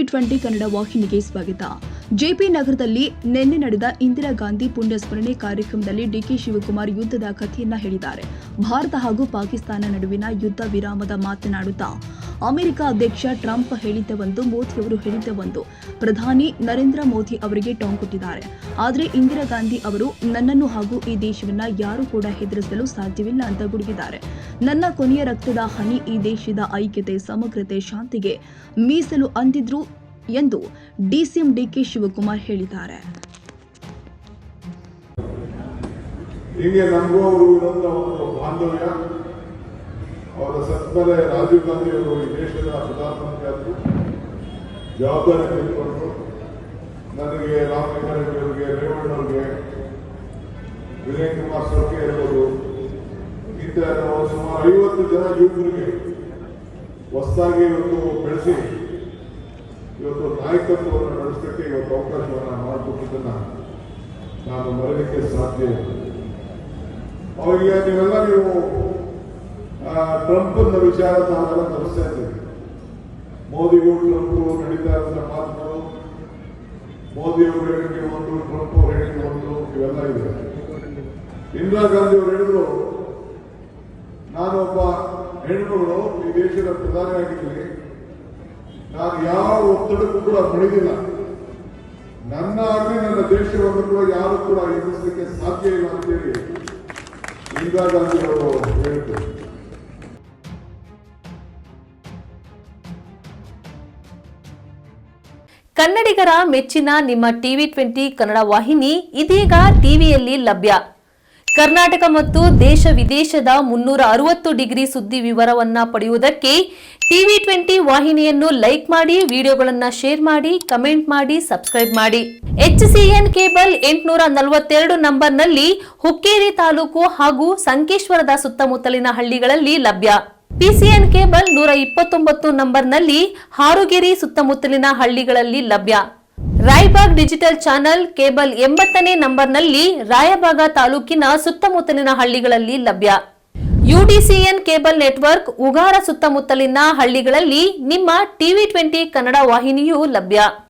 TV20 Kannada ವಾಹಿನಿಗೆ ಸ್ವಾಗತ. JP ನಗರದಲ್ಲಿ ನಿನ್ನೆ ನಡೆದ ಇಂದಿರಾ ಗಾಂಧಿ ಪುಣ್ಯಸ್ಮರಣೆ ಕಾರ್ಯಕ್ರಮದಲ್ಲಿ ಡಿಕೆ ಶಿವಕುಮಾರ್ ಯುದ್ಧದ ಕಥೆಯನ್ನ ಹೇಳಿದ್ದಾರೆ. ಭಾರತ ಹಾಗೂ ಪಾಕಿಸ್ತಾನ ನಡುವಿನ ಯುದ್ಧ ವಿರಾಮದ ಮಾತನಾಡುತ್ತಾ ಅಮೆರಿಕ ಅಧ್ಯಕ್ಷ ಟ್ರಂಪ್ ಹೇಳಿದ್ದ ಒಂದು, ಮೋದಿ ಅವರು ಹೇಳಿದ್ದ ಒಂದು, ಪ್ರಧಾನಿ ನರೇಂದ್ರ ಮೋದಿ ಅವರಿಗೆ ಟಾಂಗ್ ಕೊಟ್ಟಿದ್ದಾರೆ. ಆದರೆ ಇಂದಿರಾ ಗಾಂಧಿ ಅವರು ನನ್ನನ್ನು ಹಾಗೂ ಈ ದೇಶವನ್ನ ಯಾರು ಕೂಡ ಹೆದರಿಸಲು ಸಾಧ್ಯವಿಲ್ಲ ಅಂತ ಗುಡುಗಿದ್ದಾರೆ. ನನ್ನ ಕೊನೆಯ ರಕ್ತದ ಹನಿ ಈ ದೇಶದ ಐಕ್ಯತೆ, ಸಮಗ್ರತೆ, ಶಾಂತಿಗೆ ಮೀಸಲು ಅಂದಿದ್ರು ಎಂದು ಡಿಸಿಎಂ ಡಿಕೆ ಶಿವಕುಮಾರ್ ಹೇಳಿದ್ದಾರೆ. ಹೀಗೆ ನಮಗೂ ಅವರು ಇರುವಂತ ಒಂದು ಬಾಂಧವ್ಯ, ಅವರ ಸತ್ಮೇಲೆ ರಾಜೀವ್ ಗಾಂಧಿ ಅವರು ಈ ದೇಶದ ಪ್ರಧಾನಮಂತ್ರಿ ಆದರು, ಜವಾಬ್ದಾರಿ ತೆಗೆದುಕೊಂಡ್ರು. ನನಗೆ ರಾಮಲಿಂಗಾರೆಡ್ಡಿ ಅವರಿಗೆ, ರೇವಣ್ಣವ್ರಿಗೆ, ವಿನಯ್ ಕುಮಾರ್ ಸೊರಕೆ ಇರ್ಬೋದು, ಇಂಥ ಸುಮಾರು 50 ಜನ ಯುವಕರಿಗೆ ಹೊಸದಾಗಿ ಇವತ್ತು ಬೆಳೆಸಿ ಇವತ್ತು ನಾಯಕತ್ವವನ್ನು ನಡೆಸಲಿಕ್ಕೆ ಇವತ್ತು ಅವಕಾಶವನ್ನು ಮಾಡಿಕೊಟ್ಟಿದ್ದನ್ನ ನಾನು ಮರೆಯಲಿಕ್ಕೆ ಸಾಧ್ಯ ಇಲ್ಲ. ಅವರಿಗೆ ನೀವು ಟ್ರಂಪ್ ವಿಚಾರ ನಾವೆಲ್ಲ ತರಿಸ್ತಾ ಇದ್ದೇವೆ. ಮೋದಿಗೂ ಟ್ರಂಪ್ ನಡೀತಾ ಇರುವಂತಹ ಮಾತುಗಳು, ಮೋದಿ ಅವರು ಹೇಳಿಕೆ ಒಂದು, ಟ್ರಂಪ್ ಅವರು ಹೇಳಿಕೆ ಒಂದು, ಇವೆಲ್ಲ ಇದೆ. ಇಂದಿರಾ ಗಾಂಧಿ ಅವರು ಹೇಳಿದ್ರು, ನಾನೊಬ್ಬ ಹೆಣ್ಣುಗಳು ಈ ದೇಶದ ಪ್ರಧಾನಿಯಾಗಿದ್ದೀನಿ, ನಾನು ಯಾವ ಒತ್ತಡಕ್ಕೂ ಕೂಡ ಮಣಿದಿಲ್ಲ, ನನ್ನ ಆಗಲಿ ನನ್ನ ದೇಶವನ್ನು ಕೂಡ ಯಾರು ಕೂಡ ಎದುರಿಸಲಿಕ್ಕೆ ಸಾಧ್ಯ ಇಲ್ಲ ಅಂತೇಳಿ ಇಂದಿರಾ ಗಾಂಧಿ ಅವರು ಹೇಳಿದರು. ಕನ್ನಡಿಗರ ಮೆಚ್ಚಿನ ನಿಮ್ಮ TV20 ಕನ್ನಡ ವಾಹಿನಿ ಇದೀಗ ಟಿವಿಯಲ್ಲಿ ಲಭ್ಯ. ಕರ್ನಾಟಕ ಮತ್ತು ದೇಶ ವಿದೇಶದ 360 ಡಿಗ್ರಿ ಸುದ್ದಿ ವಿವರವನ್ನ ಪಡೆಯುವುದಕ್ಕೆ TV20 ವಾಹಿನಿಯನ್ನು ಲೈಕ್ ಮಾಡಿ, ವಿಡಿಯೋಗಳನ್ನು ಶೇರ್ ಮಾಡಿ, ಕಮೆಂಟ್ ಮಾಡಿ, ಸಬ್ಸ್ಕ್ರೈಬ್ ಮಾಡಿ. HCN ಕೇಬಲ್ 842 ನಂಬರ್ನಲ್ಲಿ ಹುಕ್ಕೇರಿ ತಾಲೂಕು ಹಾಗೂ ಸಂಕೇಶ್ವರದ ಸುತ್ತಮುತ್ತಲಿನ ಹಳ್ಳಿಗಳಲ್ಲಿ ಲಭ್ಯ. PCN ಕೇಬಲ್ 129 ನಂಬರ್ನಲ್ಲಿ ಹಾರುಗೆರೆ ಸುತ್ತಮುತ್ತಲಿನ ಹಳ್ಳಿಗಳಲ್ಲಿ ಲಭ್ಯ. ರಾಯಬಾಗ್ ಡಿಜಿಟಲ್ ಚಾನೆಲ್ ಕೇಬಲ್ 80ನೇ ನಂಬರ್ನಲ್ಲಿ ರಾಯಬಾಗ ತಾಲೂಕಿನ ಸುತ್ತಮುತ್ತಲಿನ ಹಳ್ಳಿಗಳಲ್ಲಿ ಲಭ್ಯ. UDCN ಕೇಬಲ್ ನೆಟ್ವರ್ಕ್ ಉಗಾರ ಸುತ್ತಮುತ್ತಲಿನ ಹಳ್ಳಿಗಳಲ್ಲಿ ನಿಮ್ಮ TV20 ಕನ್ನಡ ವಾಹಿನಿಯೂ ಲಭ್ಯ.